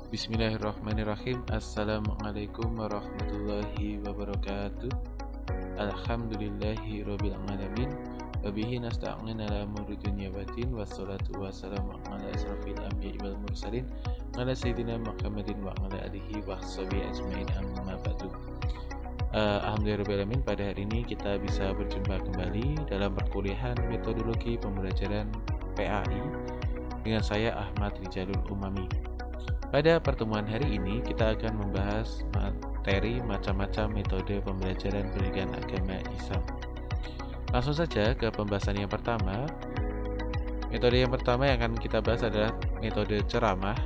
Bismillahirrahmanirrahim. Assalamualaikum warahmatullahi wabarakatuh. Alhamdulillahi rabbil alamin. Wabihi nasta'in ala umuri dunya waddin. Wassalatu wassalamu ala asrafil anbiya'i wal mursalin ala sayyidina Muhammadin wa ala alihi wa sahbihi ajmain, amma ba'du. Alhamdulillah, pada hari ini kita bisa berjumpa kembali dalam perkuliahan metodologi pembelajaran PAI dengan saya Ahmad Rijalul Umami. Pada pertemuan hari ini kita akan membahas materi macam-macam metode pembelajaran pendidikan agama Islam. Langsung saja ke pembahasan yang pertama. Metode yang pertama yang akan kita bahas adalah metode ceramah.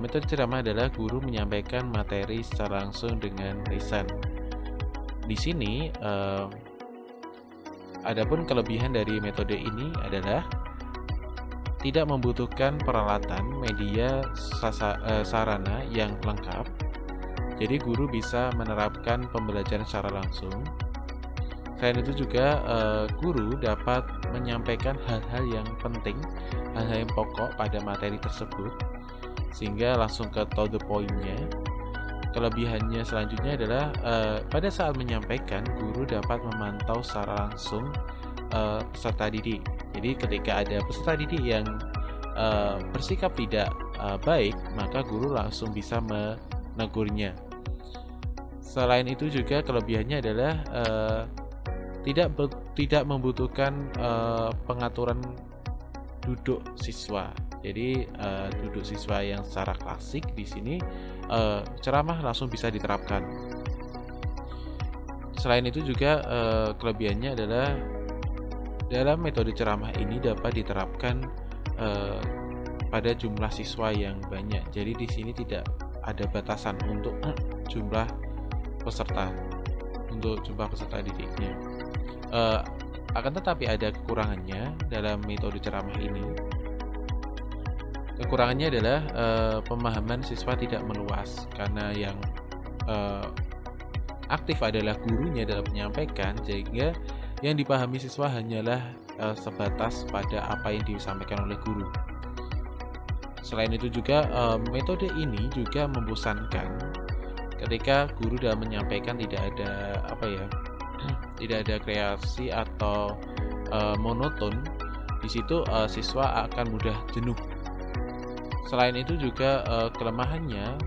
Metode ceramah adalah guru menyampaikan materi secara langsung dengan lisan. Di sini, adapun kelebihan dari metode ini adalah tidak membutuhkan peralatan, media, sarana yang lengkap. Jadi guru bisa menerapkan pembelajaran secara langsung. Selain itu juga guru dapat menyampaikan hal-hal yang penting, hal-hal yang pokok pada materi tersebut, sehingga langsung ke to the point-nya. Kelebihannya selanjutnya adalah pada saat menyampaikan, guru dapat memantau secara langsung peserta didik. Jadi ketika ada peserta didik yang bersikap tidak baik, maka guru langsung bisa menegurnya. Selain itu juga kelebihannya adalah tidak membutuhkan pengaturan duduk siswa. Jadi duduk siswa yang secara klasik di sini ceramah langsung bisa diterapkan. Selain itu juga kelebihannya adalah dalam metode ceramah ini dapat diterapkan pada jumlah siswa yang banyak. Jadi di sini tidak ada batasan untuk jumlah peserta, didiknya. Akan tetapi ada kekurangannya dalam metode ceramah ini. Kekurangannya adalah pemahaman siswa tidak meluas karena yang aktif adalah gurunya dalam menyampaikan, sehingga yang dipahami siswa hanyalah sebatas pada apa yang disampaikan oleh guru. Selain itu juga metode ini juga membosankan ketika guru dalam menyampaikan tidak ada kreasi atau monoton. Di situ siswa akan mudah jenuh. Selain itu juga kelemahannya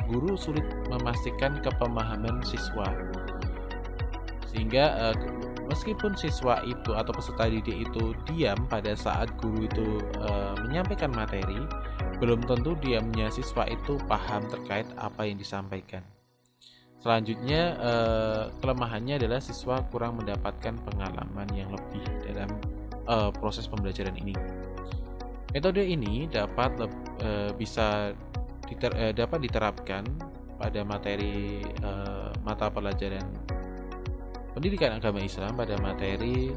guru sulit memastikan kepemahaman siswa, sehingga meskipun siswa itu atau peserta didik itu diam pada saat guru itu menyampaikan materi, belum tentu diamnya siswa itu paham terkait apa yang disampaikan. Selanjutnya, kelemahannya adalah siswa kurang mendapatkan pengalaman yang lebih dalam proses pembelajaran ini. Metode ini dapat diterapkan pada materi mata pelajaran pendidikan agama Islam, pada materi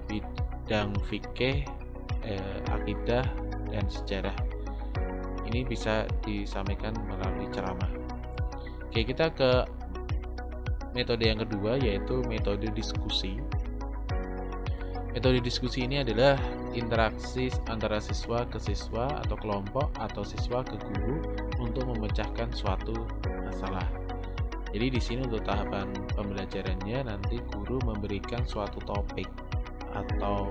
bidang fikih, akidah, dan sejarah. Ini bisa disampaikan melalui ceramah. Oke, kita ke metode yang kedua, yaitu metode diskusi. Metode diskusi ini adalah interaksi antara siswa ke siswa atau kelompok atau siswa ke guru untuk memecahkan suatu masalah. Jadi di sini untuk tahapan pembelajarannya nanti guru memberikan suatu topik atau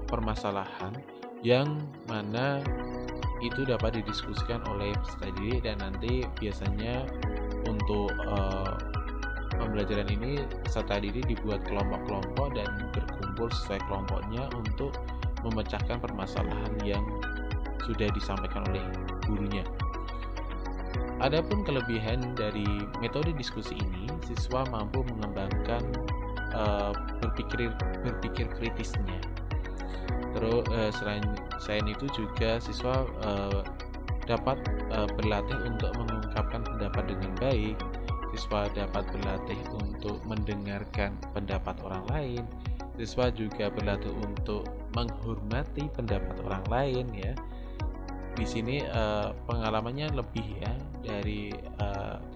permasalahan yang mana itu dapat didiskusikan oleh peserta didik, dan nanti biasanya untuk pembelajaran ini peserta didik dibuat kelompok-kelompok dan berkumpul sesuai kelompoknya untuk memecahkan permasalahan yang sudah disampaikan oleh gurunya. Adapun kelebihan dari metode diskusi ini, siswa mampu mengembangkan berpikir kritisnya. Terus selain itu juga siswa dapat berlatih untuk mengungkapkan pendapat dengan baik. Siswa dapat berlatih untuk mendengarkan pendapat orang lain. Siswa juga berlatih untuk menghormati pendapat orang lain, ya. Di sini pengalamannya lebih, ya, dari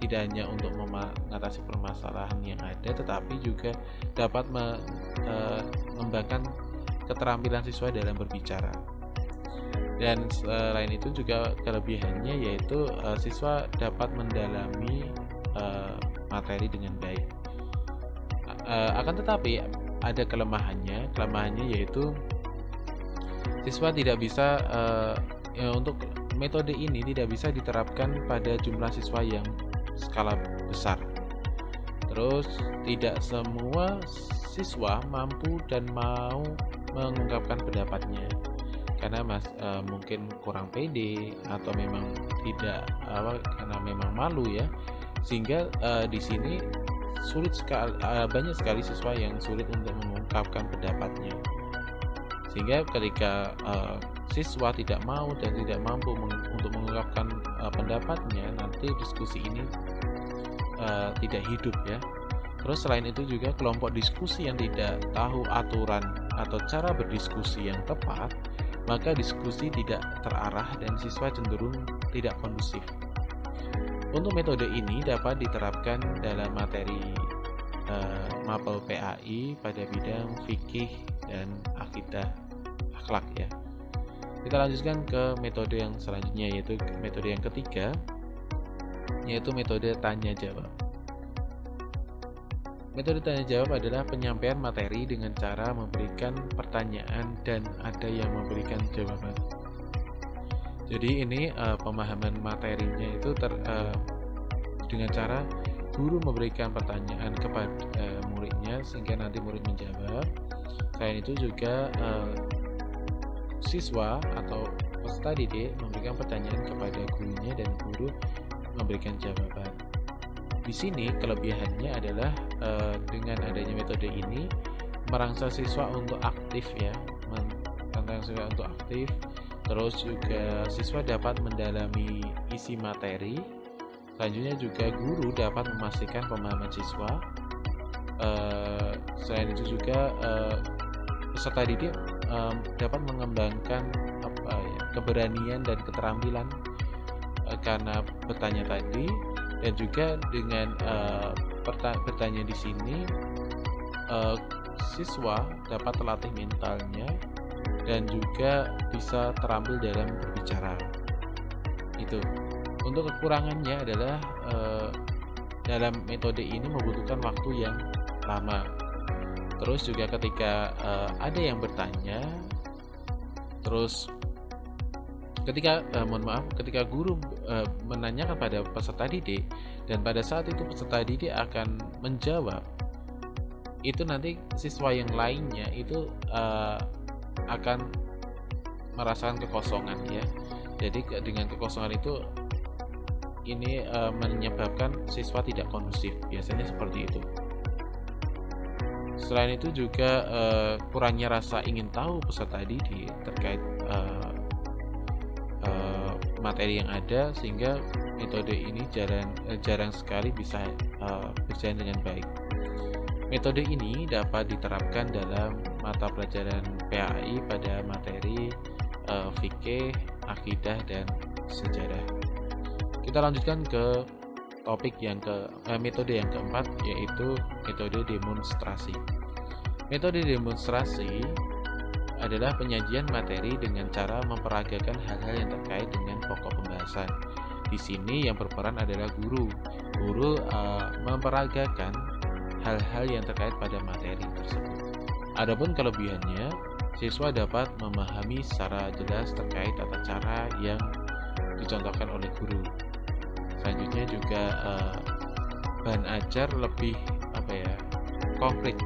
tidak hanya untuk mengatasi permasalahan yang ada, tetapi juga dapat mengembangkan keterampilan siswa dalam berbicara. Dan selain itu juga kelebihannya yaitu siswa dapat mendalami materi dengan baik. Akan tetapi ada kelemahannya. Kelemahannya yaitu siswa tidak bisa untuk metode ini tidak bisa diterapkan pada jumlah siswa yang skala besar. Terus tidak semua siswa mampu dan mau mengungkapkan pendapatnya karena mungkin kurang pede atau memang tidak karena memang malu ya, sehingga di sini banyak sekali siswa yang sulit untuk mengungkapkan pendapatnya, sehingga ketika siswa tidak mau dan tidak mampu untuk mengungkapkan pendapatnya, nanti diskusi ini tidak hidup ya. Terus selain itu juga kelompok diskusi yang tidak tahu aturan atau cara berdiskusi yang tepat, maka diskusi tidak terarah dan siswa cenderung tidak kondusif. Untuk metode ini dapat diterapkan dalam materi mapel PAI pada bidang fikih dan akidah akhlak ya. Kita lanjutkan ke metode yang selanjutnya, yaitu metode yang ketiga, yaitu metode tanya jawab. Metode tanya jawab adalah penyampaian materi dengan cara memberikan pertanyaan dan ada yang memberikan jawaban. Jadi ini pemahaman materinya itu dengan cara guru memberikan pertanyaan kepada muridnya sehingga nanti murid menjawab. Selain itu juga siswa atau peserta didik memberikan pertanyaan kepada gurunya dan guru memberikan jawaban. Di sini kelebihannya adalah dengan adanya metode ini merangsang siswa untuk aktif ya, terus juga siswa dapat mendalami isi materi. Selanjutnya juga guru dapat memastikan pemahaman siswa. Selain itu juga peserta didik dapat mengembangkan keberanian dan keterampilan karena bertanya tadi. Dan juga dengan bertanya di sini siswa dapat terlatih mentalnya dan juga bisa terampil dalam berbicara. Itu. Untuk kekurangannya adalah dalam metode ini membutuhkan waktu yang lama. Terus juga ketika ada yang bertanya, terus ketika guru menanyakan pada peserta didik dan pada saat itu peserta didik akan menjawab, itu nanti siswa yang lainnya itu akan merasakan kekosongan ya. Jadi dengan kekosongan itu ini menyebabkan siswa tidak kondusif, biasanya seperti itu. Selain itu juga kurangnya rasa ingin tahu peserta didik terkait materi yang ada, sehingga metode ini jarang sekali bisa berjalan dengan baik. Metode ini dapat diterapkan dalam mata pelajaran PAI pada materi fikih, akidah, dan sejarah. Kita lanjutkan ke metode yang keempat, yaitu metode demonstrasi. Metode demonstrasi adalah penyajian materi dengan cara memperagakan hal-hal yang terkait dengan pokok pembahasan. Di sini yang berperan adalah guru. Guru memperagakan hal-hal yang terkait pada materi tersebut. Adapun kelebihannya, siswa dapat memahami secara jelas terkait tata cara yang dicontohkan oleh guru. Selanjutnya juga bahan ajar lebih konkret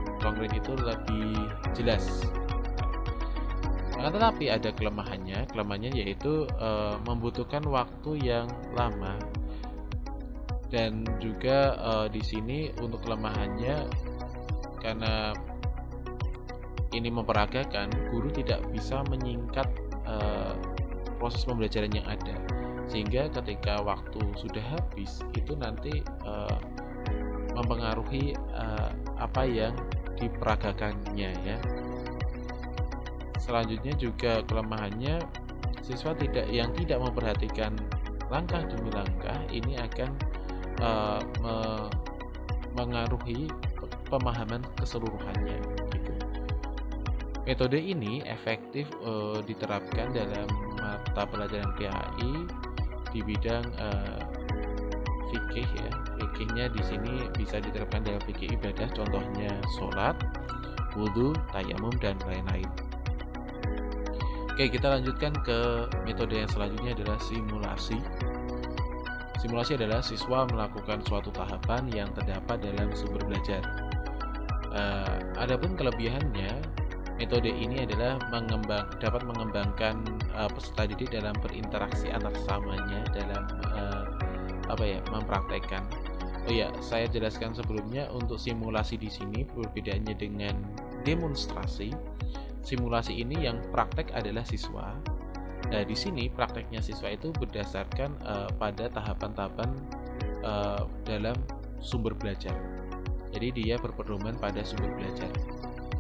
itu lebih jelas. Tetapi ada kelemahannya yaitu membutuhkan waktu yang lama, dan juga di sini untuk kelemahannya karena ini memperagakan, guru tidak bisa menyingkat proses pembelajaran yang ada, sehingga ketika waktu sudah habis itu nanti mempengaruhi apa yang diperagakannya ya. Selanjutnya juga kelemahannya, siswa yang tidak memperhatikan langkah demi langkah ini akan mengaruhi pemahaman keseluruhannya gitu. Metode ini efektif diterapkan dalam mata pelajaran PAI di bidang fikih ya. Fikihnya di sini bisa diterapkan dalam fikih ibadah, contohnya sholat, wudhu, tayamum, dan lain-lain. Oke, kita lanjutkan ke metode yang selanjutnya adalah simulasi. Simulasi adalah siswa melakukan suatu tahapan yang terdapat dalam sumber belajar. Adapun kelebihannya, metode ini adalah dapat mengembangkan peserta didik dalam berinteraksi antar sesamanya dalam mempraktekkan. Oh ya, saya jelaskan sebelumnya untuk simulasi di sini perbedaannya dengan demonstrasi. Simulasi ini yang praktek adalah siswa. Nah, di sini prakteknya siswa itu berdasarkan pada tahapan-tahapan dalam sumber belajar. Jadi dia berpedoman pada sumber belajar.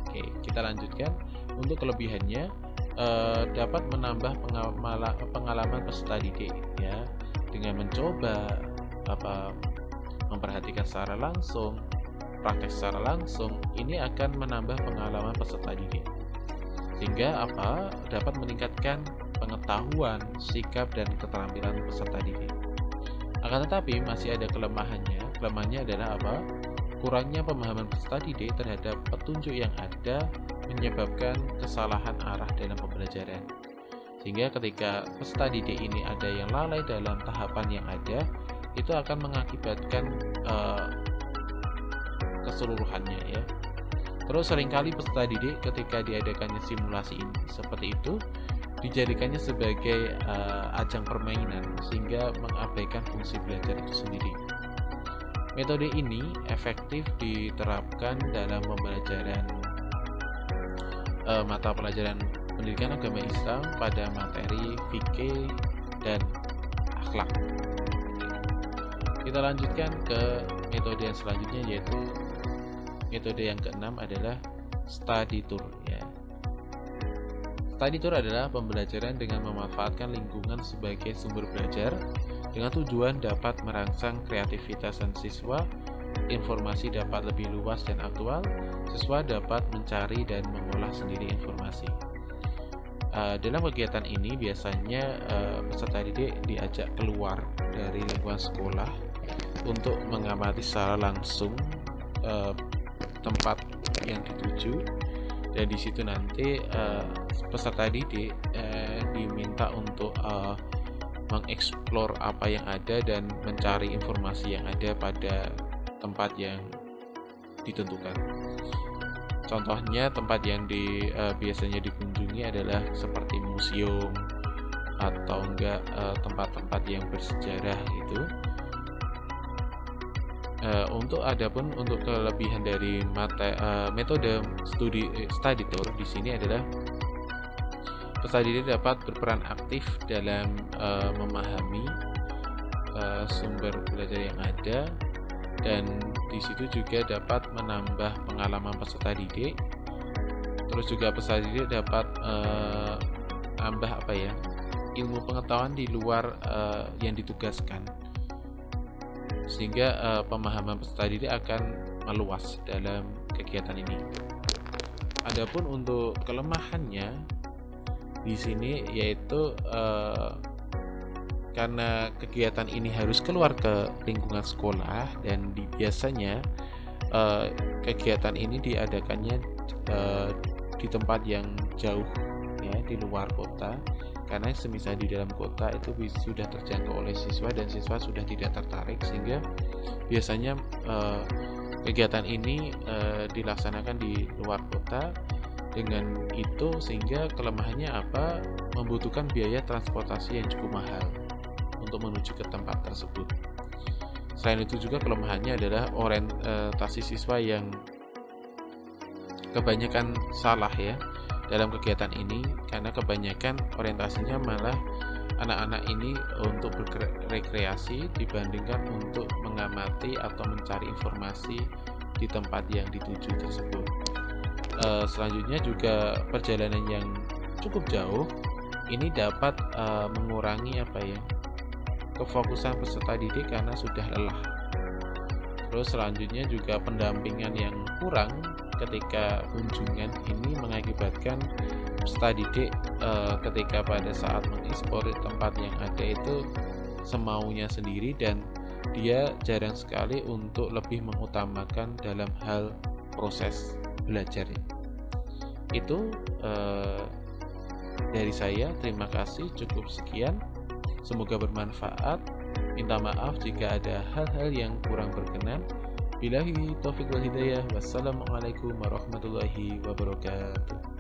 Oke, kita lanjutkan. Untuk kelebihannya dapat menambah pengalaman peserta didik ya, dengan mencoba memperhatikan secara langsung, praktek secara langsung, ini akan menambah pengalaman peserta didik. Sehingga dapat meningkatkan pengetahuan, sikap, dan keterampilan peserta didik. Akan tetapi masih ada kelemahannya. Kelemahannya adalah kurangnya pemahaman peserta didik terhadap petunjuk yang ada menyebabkan kesalahan arah dalam pembelajaran. Sehingga ketika peserta didik ini ada yang lalai dalam tahapan yang ada, itu akan mengakibatkan keseluruhannya ya. Terus seringkali peserta didik ketika diadakannya simulasi ini seperti itu dijadikannya sebagai ajang permainan sehingga mengabaikan fungsi belajar itu sendiri. Metode ini efektif diterapkan dalam pembelajaran mata pelajaran pendidikan agama Islam pada materi fikih dan akhlak. Kita lanjutkan ke metode yang selanjutnya, yaitu metode yang keenam adalah study tour ya. Study tour adalah pembelajaran dengan memanfaatkan lingkungan sebagai sumber belajar dengan tujuan dapat merangsang kreativitas dan siswa, informasi dapat lebih luas dan aktual, siswa dapat mencari dan mengolah sendiri informasi. Dalam kegiatan ini biasanya peserta didik diajak keluar dari lingkungan sekolah untuk mengamati secara langsung tempat yang dituju, dan di situ nanti peserta didik diminta untuk mengeksplor apa yang ada dan mencari informasi yang ada pada tempat yang ditentukan. Contohnya tempat yang biasanya dikunjungi adalah seperti museum atau enggak tempat-tempat yang bersejarah itu. Untuk kelebihan dari metode study tour di sini adalah peserta didik dapat berperan aktif dalam memahami sumber belajar yang ada, dan di situ juga dapat menambah pengalaman peserta didik. Terus juga peserta didik dapat menambah ilmu pengetahuan di luar yang ditugaskan, sehingga pemahaman peserta didik akan meluas dalam kegiatan ini. Adapun untuk kelemahannya di sini yaitu karena kegiatan ini harus keluar ke lingkungan sekolah, dan biasanya kegiatan ini diadakannya di tempat yang jauh ya, di luar kota, karena semisal di dalam kota itu sudah terjangkau oleh siswa dan siswa sudah tidak tertarik, sehingga biasanya kegiatan ini dilaksanakan di luar kota. Dengan itu sehingga kelemahannya membutuhkan biaya transportasi yang cukup mahal untuk menuju ke tempat tersebut. Selain itu juga kelemahannya adalah orientasi siswa yang kebanyakan salah ya dalam kegiatan ini, karena kebanyakan orientasinya malah anak-anak ini untuk berrekreasi dibandingkan untuk mengamati atau mencari informasi di tempat yang dituju tersebut. Selanjutnya juga perjalanan yang cukup jauh ini dapat mengurangi kefokusan peserta didik karena sudah lelah. Terus selanjutnya juga pendampingan yang kurang ketika kunjungan ini mengakibatkan peserta didik ketika pada saat mengekspor tempat yang ada itu semaunya sendiri, dan dia jarang sekali untuk lebih mengutamakan dalam hal proses belajarnya. Itu dari saya, terima kasih, cukup sekian. Semoga bermanfaat. Minta maaf jika ada hal-hal yang kurang berkenan. Billahi taufiq wal hidayah. Wassalamualaikum warahmatullahi wabarakatuh.